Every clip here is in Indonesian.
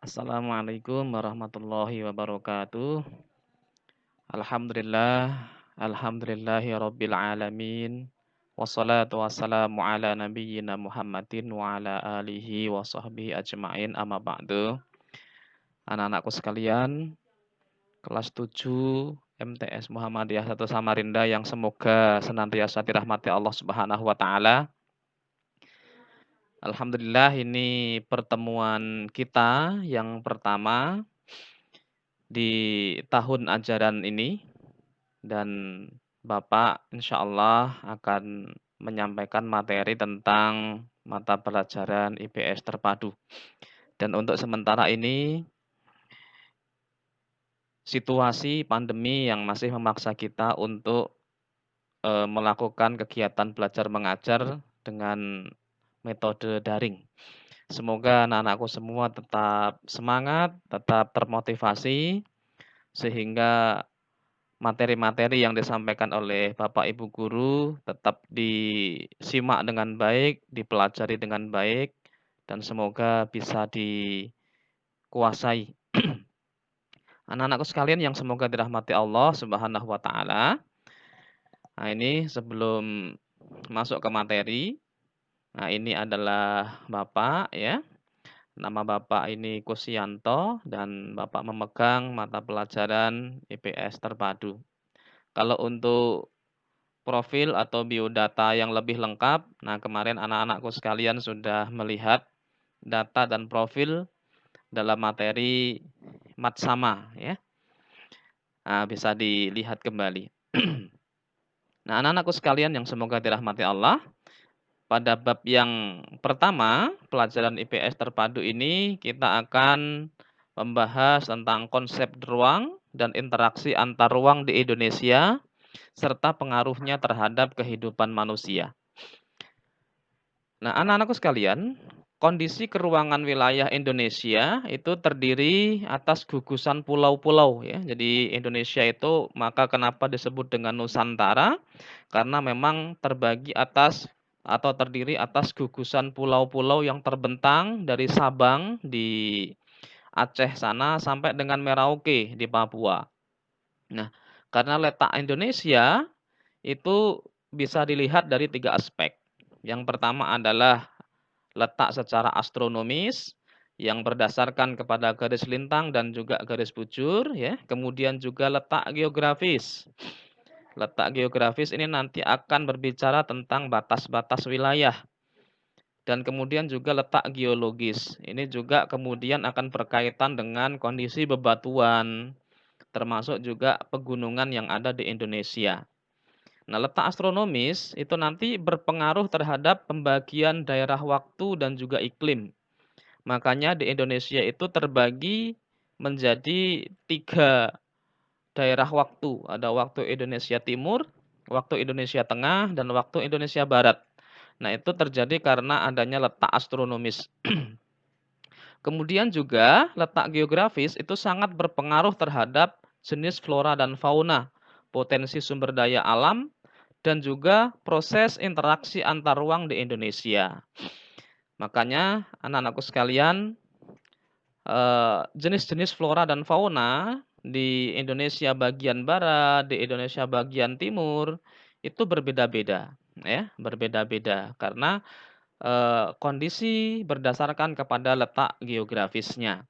Assalamualaikum warahmatullahi wabarakatuh. Alhamdulillah, alhamdulillahi rabbil alamin. Wassalatu wassalamu ala nabiyyina Muhammadin wa ala alihi wa sahbihi ajma'in amma ba'du. Anak-anakku sekalian, kelas 7 MTS Muhammadiyah 1 Samarinda yang semoga senantiasa dirahmati Allah Subhanahu wa taala. Alhamdulillah ini pertemuan kita yang pertama di tahun ajaran ini dan Bapak insya Allah akan menyampaikan materi tentang mata pelajaran IPS terpadu. Dan untuk sementara ini situasi pandemi yang masih memaksa kita untuk melakukan kegiatan belajar mengajar dengan metode daring. Semoga anak-anakku semua tetap semangat, tetap termotivasi sehingga materi-materi yang disampaikan oleh Bapak Ibu guru tetap disimak dengan baik, dipelajari dengan baik, dan semoga bisa dikuasai. Anak-anakku sekalian yang semoga dirahmati Allah Subhanahu wa taala. Nah, ini sebelum masuk ke materi, nah ini adalah Bapak ya. Nama Bapak ini Kusyanto dan Bapak memegang mata pelajaran IPS terpadu. Kalau untuk profil atau biodata yang lebih lengkap, nah kemarin anak-anakku sekalian sudah melihat data dan profil dalam materi Matsama ya. Nah, bisa dilihat kembali. Nah, anak-anakku sekalian yang semoga dirahmati Allah, pada bab yang pertama, pelajaran IPS terpadu ini kita akan membahas tentang konsep ruang dan interaksi antar ruang di Indonesia serta pengaruhnya terhadap kehidupan manusia. Nah, anak-anakku sekalian, kondisi keruangan wilayah Indonesia itu terdiri atas gugusan pulau-pulau ya. Jadi Indonesia itu maka kenapa disebut dengan Nusantara? Karena memang terbagi atas atau terdiri atas gugusan pulau-pulau yang terbentang dari Sabang di Aceh sana sampai dengan Merauke di Papua. Nah, karena letak Indonesia itu bisa dilihat dari 3 aspek. Yang pertama adalah letak secara astronomis yang berdasarkan kepada garis lintang dan juga garis bujur ya. Kemudian juga letak geografis. Letak geografis ini nanti akan berbicara tentang batas-batas wilayah. Dan kemudian juga letak geologis. Ini juga kemudian akan berkaitan dengan kondisi bebatuan, termasuk juga pegunungan yang ada di Indonesia. Nah, letak astronomis itu nanti berpengaruh terhadap pembagian daerah waktu dan juga iklim. Makanya di Indonesia itu terbagi menjadi 3 daerah waktu. Ada waktu Indonesia Timur, waktu Indonesia Tengah, dan waktu Indonesia Barat. Nah, itu terjadi karena adanya letak astronomis. Kemudian juga letak geografis itu sangat berpengaruh terhadap jenis flora dan fauna, potensi sumber daya alam, dan juga proses interaksi antar ruang di Indonesia. Makanya anak-anakku sekalian, jenis-jenis flora dan fauna di Indonesia bagian barat, di Indonesia bagian timur, itu berbeda-beda ya, berbeda-beda karena, kondisi berdasarkan kepada letak geografisnya.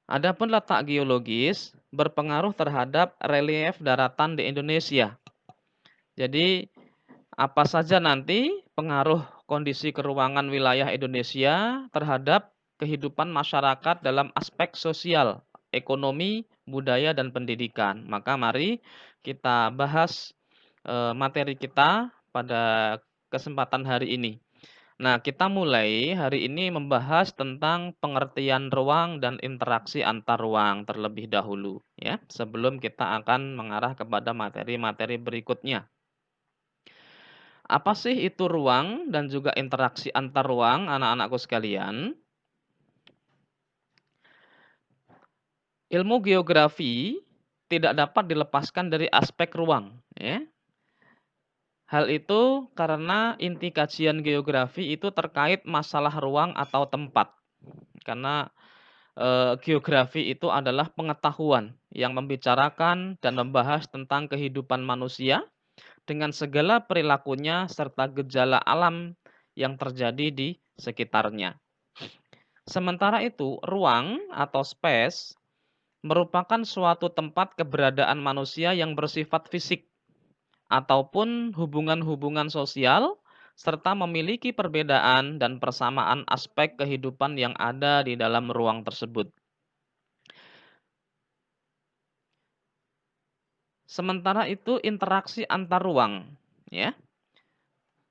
Adapun letak geologis berpengaruh terhadap relief daratan di Indonesia. Jadi apa saja nanti pengaruh kondisi keruangan wilayah Indonesia terhadap kehidupan masyarakat dalam aspek sosial, ekonomi, budaya, dan pendidikan. Maka mari kita bahas materi kita pada kesempatan hari ini. Nah, kita mulai hari ini membahas tentang pengertian ruang dan interaksi antar ruang terlebih dahulu ya, sebelum kita akan mengarah kepada materi-materi berikutnya. Apa sih itu ruang dan juga interaksi antar ruang, anak-anakku sekalian? Ilmu geografi tidak dapat dilepaskan dari aspek ruang, ya. Hal itu karena inti kajian geografi itu terkait masalah ruang atau tempat. Karena geografi itu adalah pengetahuan yang membicarakan dan membahas tentang kehidupan manusia dengan segala perilakunya serta gejala alam yang terjadi di sekitarnya. Sementara itu, ruang atau space merupakan suatu tempat keberadaan manusia yang bersifat fisik ataupun hubungan-hubungan sosial serta memiliki perbedaan dan persamaan aspek kehidupan yang ada di dalam ruang tersebut. Sementara itu interaksi antar ruang, ya.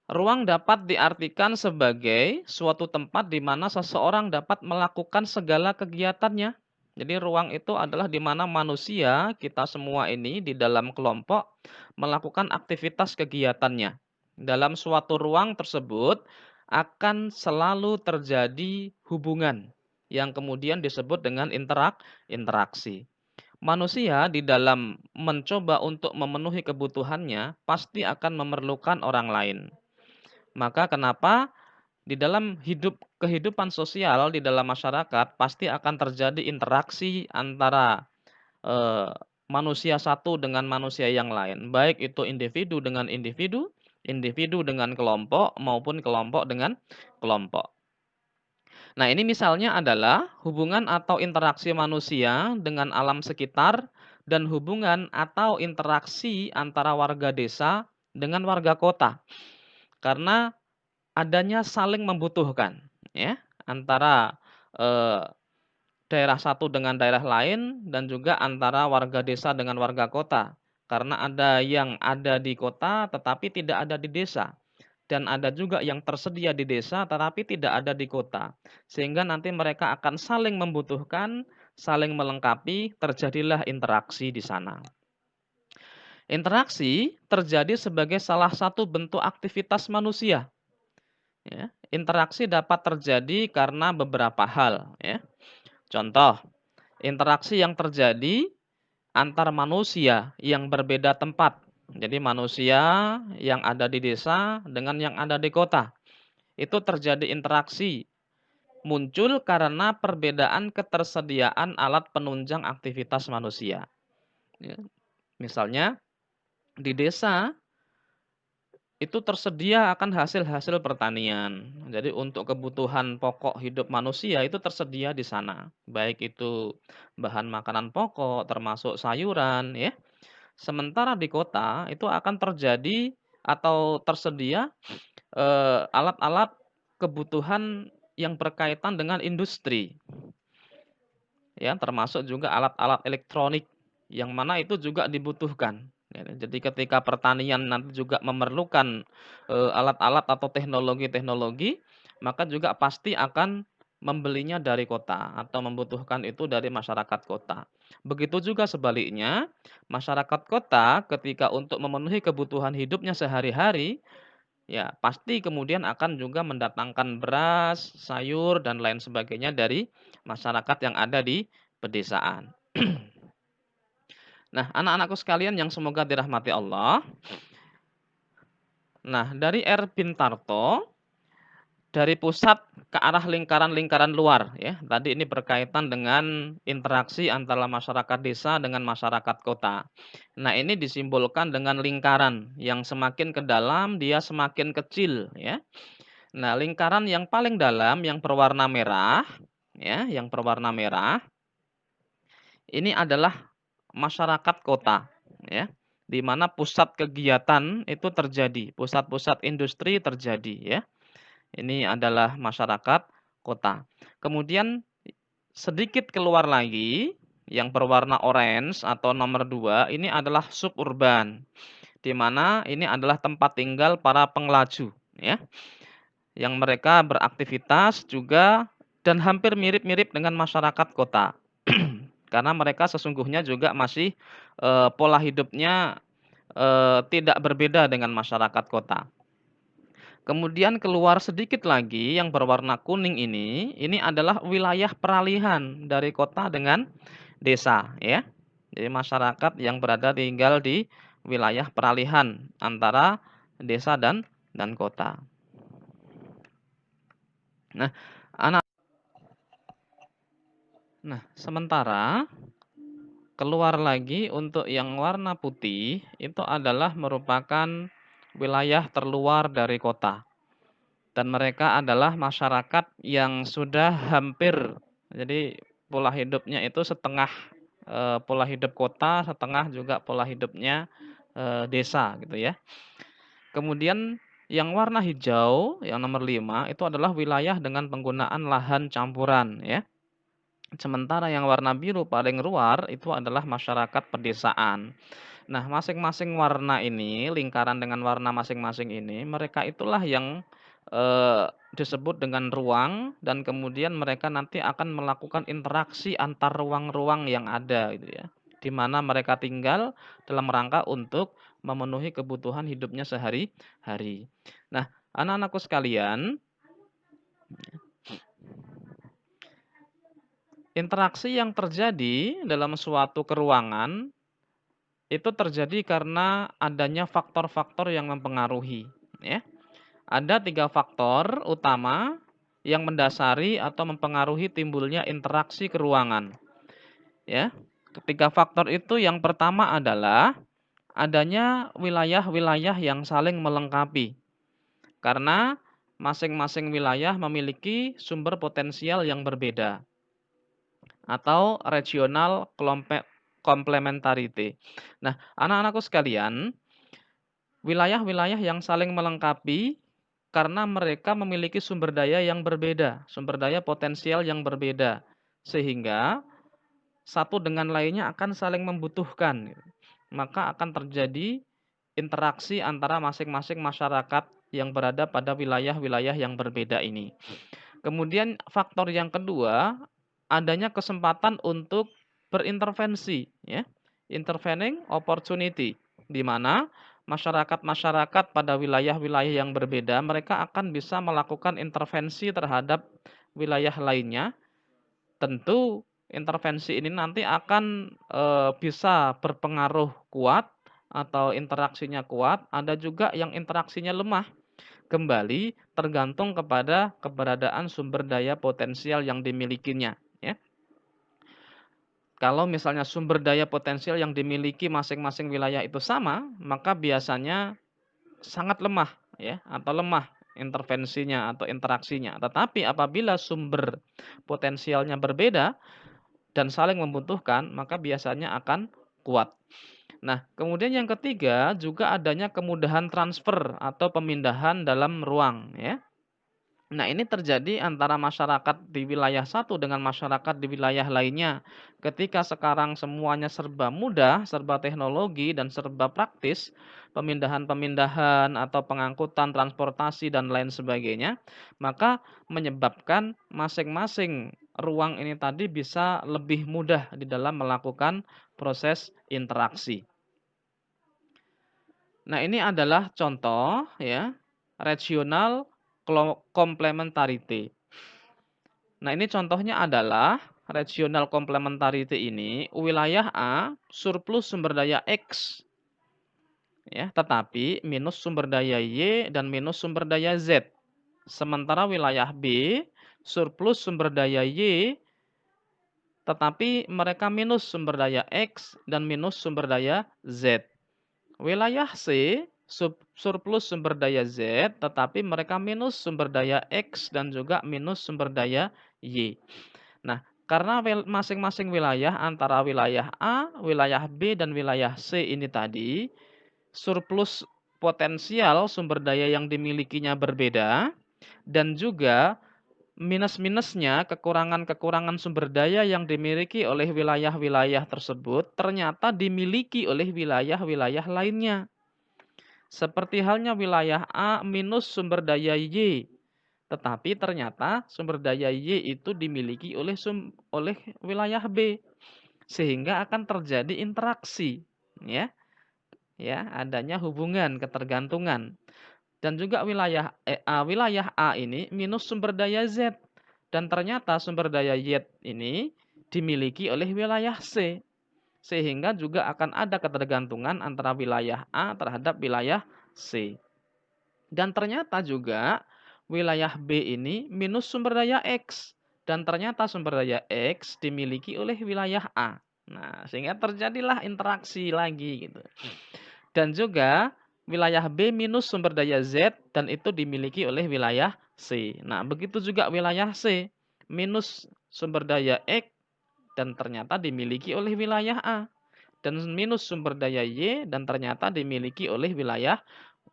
Ruang dapat diartikan sebagai suatu tempat di mana seseorang dapat melakukan segala kegiatannya. Jadi ruang itu adalah di mana manusia, kita semua ini di dalam kelompok melakukan aktivitas kegiatannya. Dalam suatu ruang tersebut akan selalu terjadi hubungan yang kemudian disebut dengan interaksi. Manusia di dalam mencoba untuk memenuhi kebutuhannya pasti akan memerlukan orang lain. Maka kenapa di dalam kehidupan sosial di dalam masyarakat pasti akan terjadi interaksi antara eh, manusia satu dengan manusia yang lain, baik itu individu dengan individu, individu dengan kelompok maupun kelompok dengan kelompok. Nah, ini misalnya adalah hubungan atau interaksi manusia dengan alam sekitar dan hubungan atau interaksi antara warga desa dengan warga kota. Karena adanya saling membutuhkan, ya, antara, eee, daerah satu dengan daerah lain dan juga antara warga desa dengan warga kota. Karena ada yang ada di kota tetapi tidak ada di desa, dan ada juga yang tersedia di desa tetapi tidak ada di kota. Sehingga nanti mereka akan saling membutuhkan, saling melengkapi, terjadilah interaksi di sana. Interaksi terjadi sebagai salah satu bentuk aktivitas manusia. Ya, interaksi dapat terjadi karena beberapa hal, ya. Contoh, interaksi yang terjadi antar manusia yang berbeda tempat. Jadi manusia yang ada di desa dengan yang ada di kota. Itu terjadi interaksi muncul karena perbedaan ketersediaan alat penunjang aktivitas manusia. Ya, misalnya di desa itu tersedia akan hasil-hasil pertanian. Jadi untuk kebutuhan pokok hidup manusia itu tersedia di sana. Baik itu bahan makanan pokok termasuk sayuran, ya. Sementara di kota itu akan terjadi atau tersedia alat-alat kebutuhan yang berkaitan dengan industri. Ya, termasuk juga alat-alat elektronik yang mana itu juga dibutuhkan. Ya, jadi ketika pertanian nanti juga memerlukan alat-alat atau teknologi-teknologi, maka juga pasti akan membelinya dari kota atau membutuhkan itu dari masyarakat kota. Begitu juga sebaliknya, masyarakat kota ketika untuk memenuhi kebutuhan hidupnya sehari-hari, ya pasti kemudian akan juga mendatangkan beras, sayur, dan lain sebagainya dari masyarakat yang ada di pedesaan. Nah, anak-anakku sekalian yang semoga dirahmati Allah. Nah, dari Ervin Tarto, dari pusat ke arah lingkaran-lingkaran luar, ya. Tadi ini berkaitan dengan interaksi antara masyarakat desa dengan masyarakat kota. Nah, ini disimbolkan dengan lingkaran yang semakin ke dalam dia semakin kecil, ya. Nah, lingkaran yang paling dalam yang berwarna merah, ya, yang berwarna merah ini adalah masyarakat kota, ya, di mana pusat kegiatan itu terjadi, pusat-pusat industri terjadi, ya. Ini adalah masyarakat kota. Kemudian sedikit keluar lagi, yang berwarna orange atau nomor 2 ini adalah suburban, di mana ini adalah tempat tinggal para pengelaju, ya, yang mereka beraktivitas juga dan hampir mirip-mirip dengan masyarakat kota. Karena mereka sesungguhnya juga masih, pola hidupnya, tidak berbeda dengan masyarakat kota. Kemudian keluar sedikit lagi yang berwarna kuning ini adalah wilayah peralihan dari kota dengan desa, ya. Jadi masyarakat yang berada tinggal di wilayah peralihan antara desa dan kota. Nah, anak Nah, sementara keluar lagi untuk yang warna putih itu adalah merupakan wilayah terluar dari kota. Dan mereka adalah masyarakat yang sudah hampir, jadi pola hidupnya itu setengah pola hidup kota, setengah juga pola hidupnya desa gitu ya. Kemudian yang warna hijau, yang nomor 5 itu adalah wilayah dengan penggunaan lahan campuran ya. Sementara yang warna biru paling luar itu adalah masyarakat pedesaan. Nah, masing-masing warna ini, lingkaran dengan warna masing-masing ini, mereka itulah yang disebut dengan ruang dan kemudian mereka nanti akan melakukan interaksi antar ruang-ruang yang ada gitu ya. Di mana mereka tinggal dalam rangka untuk memenuhi kebutuhan hidupnya sehari-hari. Nah, anak-anakku sekalian, interaksi yang terjadi dalam suatu keruangan itu terjadi karena adanya faktor-faktor yang mempengaruhi, ya. Ada 3 faktor utama yang mendasari atau mempengaruhi timbulnya interaksi keruangan, ya. Ketiga faktor itu yang pertama adalah adanya wilayah-wilayah yang saling melengkapi. Karena masing-masing wilayah memiliki sumber potensial yang berbeda atau regional complementarity. Nah, anak-anakku sekalian, wilayah-wilayah yang saling melengkapi karena mereka memiliki sumber daya yang berbeda, sumber daya potensial yang berbeda, sehingga satu dengan lainnya akan saling membutuhkan. Maka akan terjadi interaksi antara masing-masing masyarakat yang berada pada wilayah-wilayah yang berbeda ini. Kemudian faktor yang kedua, adanya kesempatan untuk berintervensi, ya. Intervening opportunity, di mana masyarakat-masyarakat pada wilayah-wilayah yang berbeda, mereka akan bisa melakukan intervensi terhadap wilayah lainnya. Tentu intervensi ini nanti akan bisa berpengaruh kuat atau interaksinya kuat, ada juga yang interaksinya lemah. Kembali tergantung kepada keberadaan sumber daya potensial yang dimilikinya, ya. Kalau misalnya sumber daya potensial yang dimiliki masing-masing wilayah itu sama, maka biasanya sangat lemah ya, atau lemah intervensinya atau interaksinya. Tetapi apabila sumber potensialnya berbeda dan saling membutuhkan, maka biasanya akan kuat. Nah, kemudian yang ketiga juga adanya kemudahan transfer atau pemindahan dalam ruang ya. Nah, ini terjadi antara masyarakat di wilayah satu dengan masyarakat di wilayah lainnya. Ketika sekarang semuanya serba mudah, serba teknologi, dan serba praktis, pemindahan-pemindahan atau pengangkutan, transportasi, dan lain sebagainya, maka menyebabkan masing-masing ruang ini tadi bisa lebih mudah di dalam melakukan proses interaksi. Nah, ini adalah contoh ya, regional complementarity. Nah, ini contohnya adalah regional complementarity ini wilayah A surplus sumber daya X ya, tetapi minus sumber daya Y dan minus sumber daya Z. Sementara wilayah B surplus sumber daya Y tetapi mereka minus sumber daya X dan minus sumber daya Z. Wilayah C surplus sumber daya Z, tetapi mereka minus sumber daya X dan juga minus sumber daya Y. Nah, karena masing-masing wilayah antara wilayah A, wilayah B, dan wilayah C ini tadi, surplus potensial sumber daya yang dimilikinya berbeda, dan juga minus-minusnya, kekurangan-kekurangan sumber daya yang dimiliki oleh wilayah-wilayah tersebut ternyata dimiliki oleh wilayah-wilayah lainnya. Seperti halnya wilayah A minus sumber daya Y, tetapi ternyata sumber daya Y itu dimiliki oleh wilayah B, sehingga akan terjadi interaksi, ya, ya, adanya hubungan ketergantungan. Dan juga wilayah A ini minus sumber daya Z. Dan ternyata sumber daya Y ini dimiliki oleh wilayah C. Sehingga juga akan ada ketergantungan antara wilayah A terhadap wilayah C. Dan ternyata juga wilayah B ini minus sumber daya X. dan ternyata sumber daya X dimiliki oleh wilayah A. Nah, sehingga terjadilah interaksi lagi gitu. Dan juga wilayah B minus sumber daya Z dan itu dimiliki oleh wilayah C. Nah, begitu juga wilayah C minus sumber daya X dan ternyata dimiliki oleh wilayah A. Dan minus sumber daya Y dan ternyata dimiliki oleh wilayah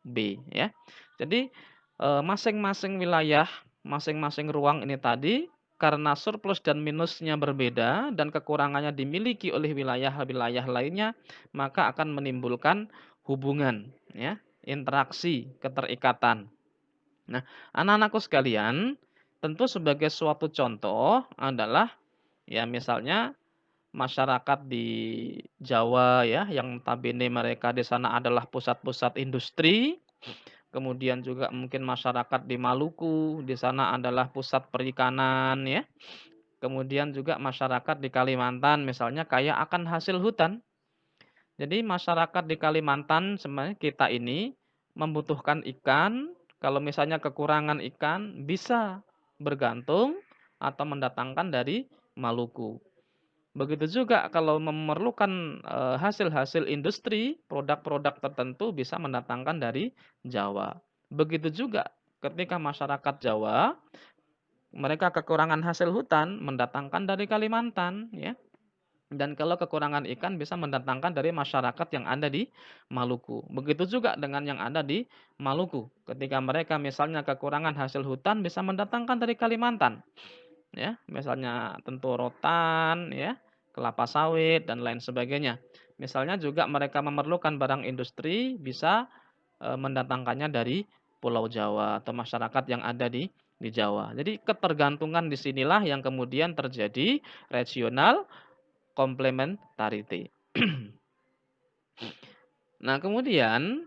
B ya. Jadi masing-masing wilayah, masing-masing ruang ini tadi karena surplus dan minusnya berbeda dan kekurangannya dimiliki oleh wilayah-wilayah lainnya, maka akan menimbulkan hubungan ya, interaksi, keterikatan. Nah, anak-anakku sekalian, tentu sebagai suatu contoh adalah ya misalnya masyarakat di Jawa ya, yang notabene mereka di sana adalah pusat-pusat industri, kemudian juga mungkin masyarakat di Maluku, di sana adalah pusat perikanan ya. Kemudian juga masyarakat di Kalimantan misalnya kaya akan hasil hutan. Jadi masyarakat di Kalimantan sebenarnya kita ini membutuhkan ikan, kalau misalnya kekurangan ikan bisa bergantung atau mendatangkan dari Maluku. Begitu juga kalau memerlukan, hasil-hasil industri, produk-produk tertentu bisa mendatangkan dari Jawa. Begitu juga ketika masyarakat Jawa, mereka kekurangan hasil hutan, mendatangkan dari Kalimantan, ya. Dan kalau kekurangan ikan bisa mendatangkan dari masyarakat yang ada di Maluku. Begitu juga dengan yang ada di Maluku. Ketika mereka misalnya kekurangan hasil hutan bisa mendatangkan dari Kalimantan. Ya, misalnya tentu rotan ya, kelapa sawit dan lain sebagainya. Misalnya juga mereka memerlukan barang industri bisa, mendatangkannya dari Pulau Jawa atau masyarakat yang ada di Jawa. Jadi ketergantungan di sinilah yang kemudian terjadi regional complementarity. Nah, kemudian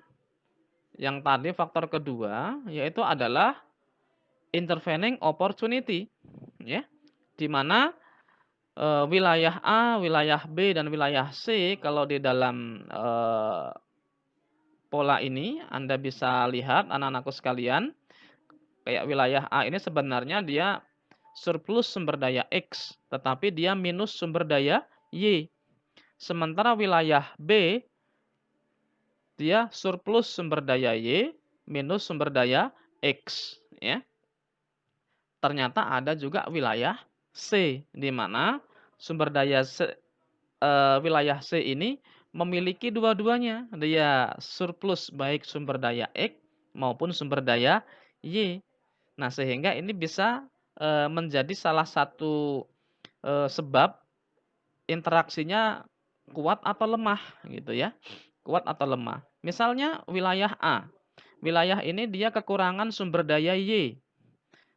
yang tadi faktor kedua yaitu adalah intervening opportunity ya, di mana wilayah A, wilayah B, dan wilayah C kalau di dalam, pola ini Anda bisa lihat anak-anakku sekalian, kayak wilayah A ini sebenarnya dia surplus sumber daya X, tetapi dia minus sumber daya Y. Sementara wilayah B, dia surplus sumber daya Y, minus sumber daya X, ya. Ternyata ada juga wilayah C, di mana sumber daya wilayah C ini memiliki dua-duanya. Dia surplus baik sumber daya X maupun sumber daya Y. Nah, sehingga ini bisa, menjadi salah satu, sebab interaksinya kuat atau lemah gitu ya, kuat atau lemah. Misalnya wilayah A, wilayah ini dia kekurangan sumber daya Y,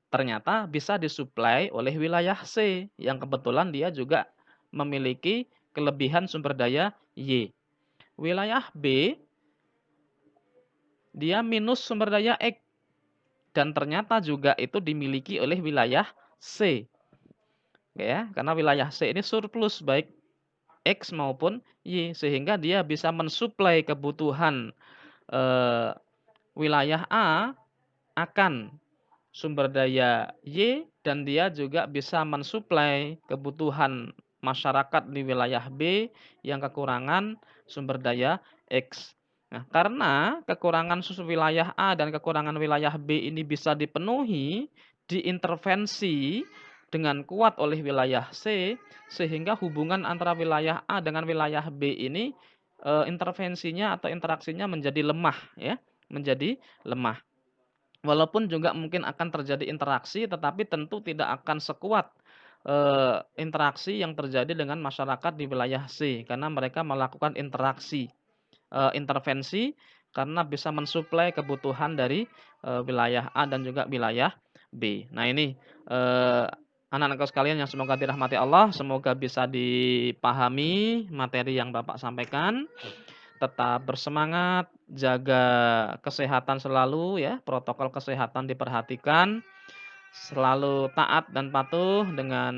ternyata bisa disuplai oleh wilayah C yang kebetulan dia juga memiliki kelebihan sumber daya Y. Wilayah B, dia minus sumber daya X dan ternyata juga itu dimiliki oleh wilayah C. Ya, karena wilayah C ini surplus baik X maupun Y sehingga dia bisa mensuplai kebutuhan eh, wilayah A akan sumber daya Y dan dia juga bisa mensuplai kebutuhan masyarakat di wilayah B yang kekurangan sumber daya X. Nah, karena kekurangan wilayah A dan kekurangan wilayah B ini bisa dipenuhi, diintervensi dengan kuat oleh wilayah C, sehingga hubungan antara wilayah A dengan wilayah B ini intervensinya atau interaksinya menjadi lemah ya, menjadi lemah. Walaupun juga mungkin akan terjadi interaksi, tetapi tentu tidak akan sekuat, interaksi yang terjadi dengan masyarakat di wilayah C, karena mereka melakukan interaksi, intervensi karena bisa mensuplai kebutuhan dari, wilayah A dan juga wilayah B. Nah ini, anak-anakku sekalian yang semoga dirahmati Allah, semoga bisa dipahami materi yang Bapak sampaikan. Tetap bersemangat, jaga kesehatan selalu ya, protokol kesehatan diperhatikan, selalu taat dan patuh dengan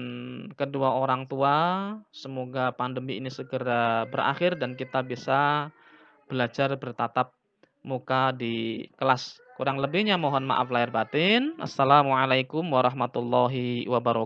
kedua orang tua. Semoga pandemi ini segera berakhir dan kita bisa belajar bertatap muka di kelas. Kurang lebihnya mohon maaf lahir batin. Assalamualaikum warahmatullahi wabarakatuh.